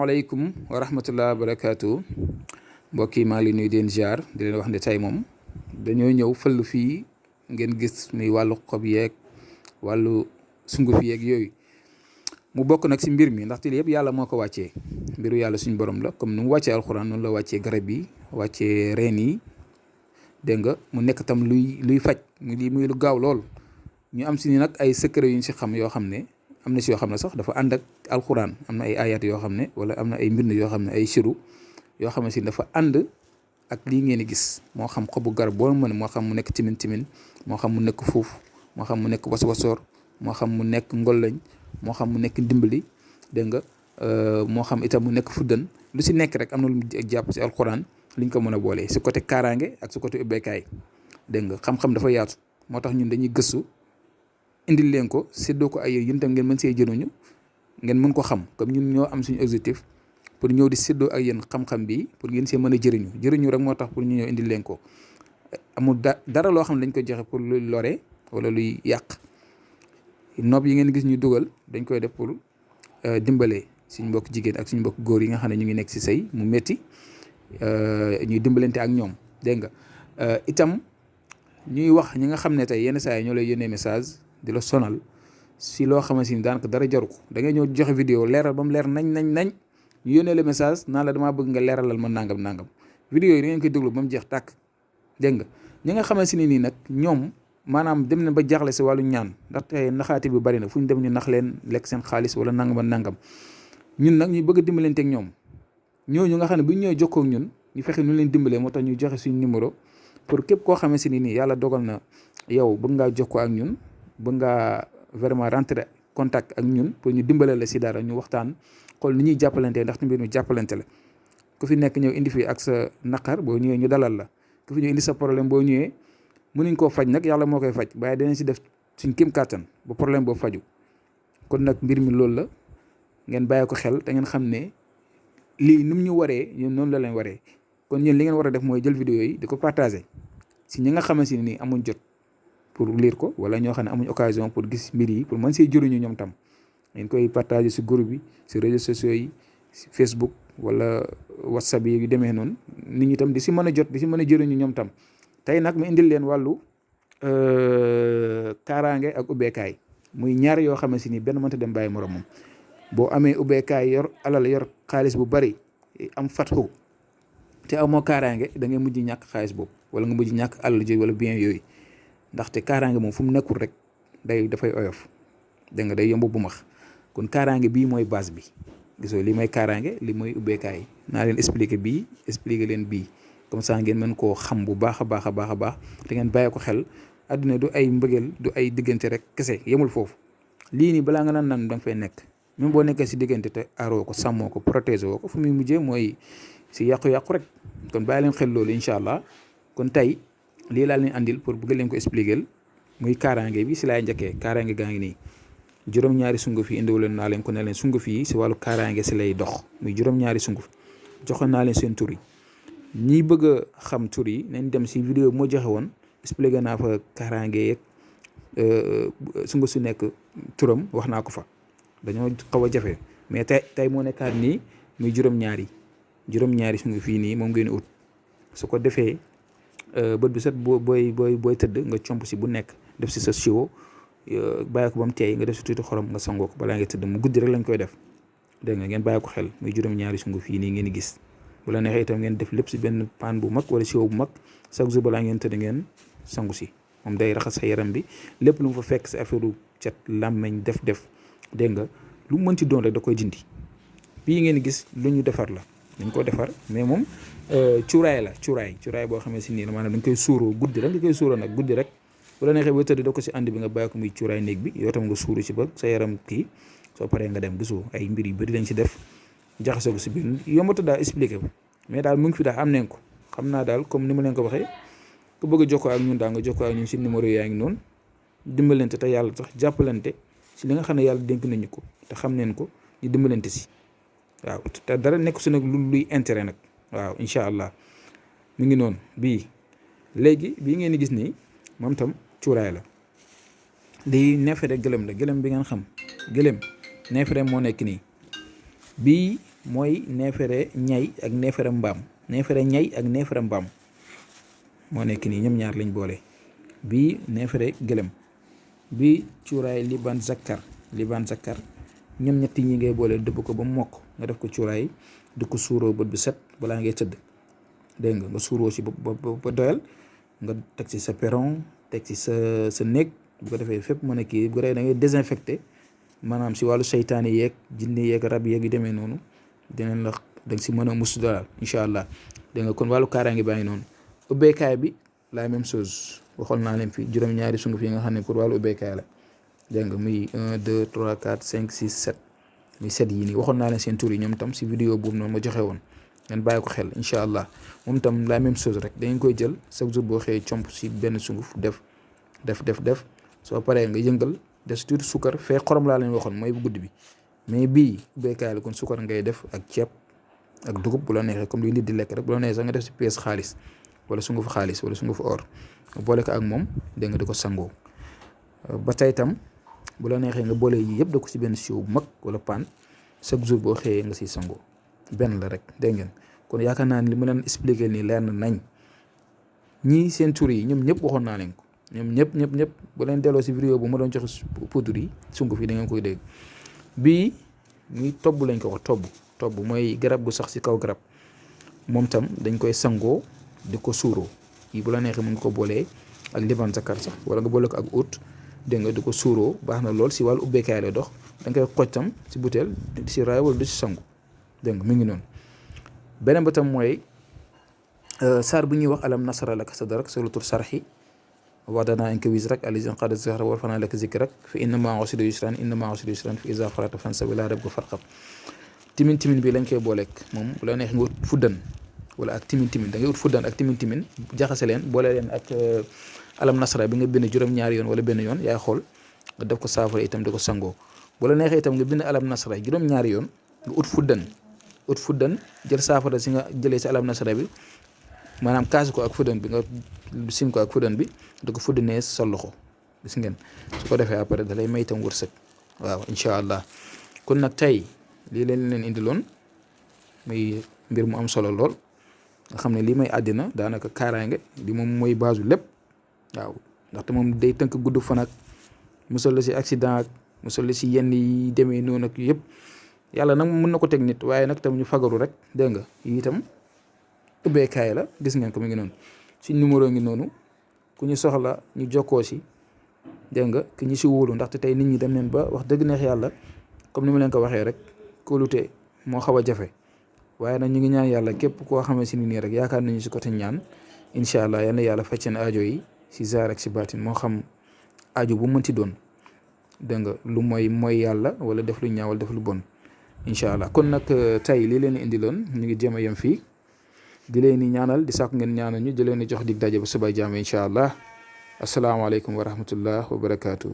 Waaleykum wa rahmatullah wa barakaatu mbokk yi maa ngi leen nuyu di leen ziar di leen wax ne tey moom dañoo ñëw fël fii ngeen gis muy wàllu xob yeeg wàllu sunguf yeeg yooyu mu bokk nag si mbir mi ndaxte lii yëpp yàlla moo ko wàccee mbiru yàlla suñu borom la comme ni mu wàccee alxuraan noonu la wàccee garab yi wàccee reen yi dégg nga mu nekk tam luy faj muy lu gaaw lool ñu am si ni nag ay secret yu ñu si xam yoo xam ne am na si yoo xam ne sax dafa ànd ak alxuraan am na ay ayat yoo xam ne wala am na ay mbind yoo xam ne ay siru yoo xam ne si dafa ànd ak lii ngeen di gis moo xam xobu garab boo mën moo xam mu nekk timin moo xam mu nekk fuuf moo xam mu nekk waswasoor moo xam mu nekk ngolloñ moo xam mu nekk ndimbali dégg nga moo xam itam mu nekk fuddan lu si nekk rek am na lu mu jàpp si alxuraan liñ ko mën a boolee si côté kaaraange ak si côté ubbeekaay dégg nga xam-xam dafa yaatu moo tax ñun dañuy gëstu indil leen ko séddoo ko ay yéen tam ngeen mën see jëriñu ngeen mën ko xam comme ñun ñoo am suñu objectif pour ñëw di séddoo ak yéen xam-xam bi pour ngeen see mën a jëriñu rek moo tax pour ñu ñëw indil leen ko amul dara loo xam ne dañ koy joxe pour luy lore wala luy yàq nopp yi ngeen gis ñu dugal dañ koy def pour dimbale suñu mbokk jigéen ak suñu mbokk góor yi nga xam ne ñu ngi nekk si sëy mu métti ñuy dimbalante ak ñoom dégg nga itam ñuy wax ñi nga xam ne tey yenn saa yi ñoo lay yónnee message di la sonal si loo xamante ni daanaka dara jaru ko da ngay ñëw joxe vidéo leeral ba mu leer nañ ñu yónnee le message naan la damaa bëgg nga leeralal ma nangam vidéo yi da ngeen koy déglu ba mu jeex tàkk dégg nga ñi nga xamante ni nii nag ñoom maanaam dem na ba jaaxle si wàllu ñaan ndaxte naxaati bi bari na fu ñu dem ñu nax leen lekk seen xaalis wala nangam ñun nag ñu bëgg a dimbalante ak ñoom ñooñu nga xam ne bu ñu ñëwee jokkoo ak ñun ñu fexe ñu leen dimbalee moo tax ñu joxe suñu numéro pour képp koo xamante ni nii yàlla dogal na yow bëgg ngaa jokkoo ak ñun bëgg ngaa vraiment rentrer contact ak ñun pour ñu dimbale la si dara ñu waxtaan xool ni ñuy jàppalante ndax mbir mi jàppalante la ku fi nekk ñëw indi fii ak sa naqar boo ñëwee ñu dalal la ku fi ñëw indi sa problème boo ñëwee mënuñ koo faj nag yàlla moo koy faj waaye danañ si def suñ kéem kàttan ba problème boobu faju kon nag mbir mi loolu la ngeen bàyyi ko xel te ngeen xam ne lii ni mu ñu waree ñun noonu la leen waree kon ñun li ngeen war a def mooy jël vidéo yi di ko partager si ñi nga xamante ne nii amuñ jot pour lire ko wala ñoo xam ne amuñ occasion pour gis mbir yi pour mën see jëriñu ñoom tam ngeen koy partager si groupe bi si réseaux sociaux yi si Facebook wala WhatsApp yi yu demee noonu nit ñi tam di si mën a jot di si mën a jëriñu ñoom tam tey nag ma indil leen wàllu kaaraange ak ubbeekaay muy ñaar yoo xamante ni benn mënta dem bàyyi moromam boo amee ubbeekaay yor alal yor xaalis bu bari am fatxu te amoo kaaraange da ngay mujj ñàkk xaalis boobu wala nga mujj ñàkk alal ji wala bien yooyu ndaxte kaaraange moom fu mu nekkul rek dafay oyof dégg nga day yomb bu max kon kaaraange bii mooy base bi gisoo li mooy kaaraange li mooy ubbeekaay naa leen expliquer bii expliquer leen bii comme ça ngeen mën koo xam bu baax a baax te ngeen bàyyi ko xel àdduna du ay mbëggeel du ay diggante rek kese yemul foofu lii nii balaa nga naan da nga fay nekk même boo nekkee si diggante te aaroo ko sàmmoo ko protéger woo ko fu muy mujjee mooy si yàqu-yàqu rek kon bàyyi leen xel loolu incha allah kon tey lii laa leen andil pour bëgg leen ko expliquer muy kaaraange bi si laay njëkkee kaaraange gaa ngi nii juróom-ñaari sunguf yi indiwu leen naa leen ko ne leen sunguf yi si wàllu kaaraange si lay dox muy juróom-ñaari sunguf joxoon naa leen seen tur yi ñi bëgg a xam tur yi nañ dem si vidéo moo joxe woon expliqué naa fa kaaraange yeeg sunguf su nekk turam wax naa ko fa dañoo xaw a jafe mais tey moo nekkaat nii muy juróom-ñaari sunguf yi nii moom ngeen ut su ko defee bët bi set booy tëdd nga comp si bu nekk def si sa siwo bàyyi ko ba mu teey nga def si tuuti xorom nga sangoo ko balaa nga tëdd mu guddi rek lañ koy def dégg nga ngeen bàyyi ko xel muy juróom-ñaari sunguf yi nii ngeen gis bu la neexee itam ngeen def lépp si benn paan bu mag wala siwo bu mag chaque jour balaa ngeen tëdd ngeen sangu si moom day raxas sa yaram bi lépp lu mu fa fekk si affaire cet làmmeñ def dégg nga lu mu mën ci doon rek da koy dindi bii ngeen gis lu ñu defar la dañ ko defar mais moom cuuraay boo xamee si nii maanaam dañ koy suuroo guddi rek nga koy suuroo nag guddi rek bu la neexee boo tëdd da ko si ànd bi nga bàyyi ko muy cuuraay néeg bi yow tam nga suuru ci ba sa yaram kii soo paree nga dem gisoo ay mbir yu bëri lañ si def jaxase ko si biir yombata daal expliqué ko mais daal mu ngi fi daal am nañ ko xam naa daal comme ni ma leen ko waxee ku bëgg a jokkoo ak ñun daal nga jokkoo ak ñun si numéro yaa ngi noonu dimbalante te yàlla tax jàppalante si li nga xam ne yàlla dénk nañu ko te xam neen ko ñu dimbalante si waaw te dara nekk su nag luy intérêt nag waaw incha allah mu ngi noonu bii ngeen di gis nii moom tam cuuraay la lii neefere gëlëm la gëlëm bi ngeen xam gëlëm neefere moo nekk nii bii mooy neefere ñay ak neefere mbaam moo nekk nii ñoom ñaar lañ boole. bii neefere gëlëm, bii cuuraay liban zakkar ñoom ñetti ñi ngay boole dëbb ko ba mu mokk nga def ko cuuraay di ko suuroo bët bu set balaa ngay tëdd. dégg nga suuroo ci ba doyal nga teg ci sa perron, teg ci sa néeg. bu ko defee fépp mën a kii bu ko defee da ngay désinfecté maanaam si wàllu seytaane yeeg jinne yeeg rab yeeg yu demee noonu dinañ la da nga si mën a mus daal incha allah. dégg nga kon wàllu kaaraange baa ngi noonu. ubbeekaay bi la même chose waxoon naa leen fi juróom-ñaari sunguf yi nga xam ne pour wàllu ubbeekaay la. dégg nga muy 1 2 3 4 5 6 7 muy 7 yii nii waxoon naa leen seen tur yi ñoom tam si vidéo boobu noonu ma joxe woon ngeen bàyyi ko xel incha allah. moom tam la même chose rek da ngeen koy jël chaque jour boo xëyee comp si benn sunguf def soo paree nga yëngal def si tuuti sukkar fee xorom laa leen waxoon mooy bu guddi bi. mais bii ubbeekaay la kon sukkar ngay def ak ceeb ak dugub bu la neexee comme li nit di lekk rek bu la neexee sax nga def si pièce xaalis wala sungufu xaalis wala sungufu or nga boole ko ak moom dégg nga di ko sangoo. ba tey tam bu la neexee nga boole yi yëpp da ko si benn siwo bu mag wala paan chaque jour boo xëyee nga siy sangoo benn la rek dégg ngeen. kon yaakaar naa ne li ma leen expliqué nii leer na nañ ñii seen tur yi ñoom ñëpp waxoon naa leen ko ñoom ñëpp bu leen delloo si vidéo bu ma doon joxe poudre yi sunguf yi da ngeen koy dégg. bii muy tobb lañ ko wax tobb mooy garab gu sax si kaw garab moom tam dañ koy sangoo di ko suuroo yi bu la neexee mën nga ko boolee ak liban zakar sax wala nga boole ko ak ut dégg nga di ko suuroo baax na lool si wàllu ubbeekaay lay dox. da nga koy xoj tam si butéel di si raay wala du si sangu dégg nga mi ngi noonu. beneen ba tam mooy saar bu ñuy wax alam nasara laka sadrak suratul sarxi wadanaa anka wizrak allazi anqada zahrak wa rafa'na laka zikrak fa inna ma'a usri yusran fa iza faragta fansab ila rabbika farghab. timin bi lañ koy booleeg moom bu la neex nga ut fuddan wala ak timin da ngay ut fuddan ak timin jaxase leen boole leen ak alam nasara bi nga bind juróom-ñaari yoon wala benn yoon yaay xool nga def ko saafara itam di ko sangoo. bu la neexee itam nga bind alam nasara juróom-ñaari yoon nga ut fuddan jël saafara si nga jëlee si alam nasara bi maanaam kaasi ko ak fuddan bi nga sim ko ak fuddan bi da ko fuddanee sa loxo gis ngeen. su ko defee après da lay may itam wërsëg waaw incha allah. kon nag tey lii leen indiloon muy mbir mu am solo lool nga xam ne lii may àddina daanaka kaaraange li moom mooy base lépp waaw ndaxte moom day tënk gudd fan ak musal la si accident ak musal la si yenn yi demee noonu ak yëpp yàlla nag mën na ko teg nit waaye nag tam ñu fagaru rek dégg nga yi itam ubbeekaay la gis ngeen ko mi ngi noonu. si numéro ngi noonu ku ñu soxla ñu jokkoo si dégg nga ki ñu si wóolu ndaxte tey nit ñi dem neen ba wax dëgg neex yàlla comme ni ma leen ko waxee rek kóolute moo xaw a jafe waaye nag ñu ngi ñaan yàlla képp koo xamee si nii rek yaakaar nañu si côté ñaan incha allah yal na yàlla faj seen aajo yi si zaar ak si baatin moo xam aajo bu mënti doon dégg nga lu mooy yàlla wala def lu ñaaw wala def lu bon incha allah. kon nag tey lii leen indiloon ñu ngi jéem a yem fii di leen di ñaanal di sàkku ngeen ñaanal ñu di leen di jox dig daje ba suba jàmm incha allah asalaamaaleykum wa rahmatullah wa barakaatu.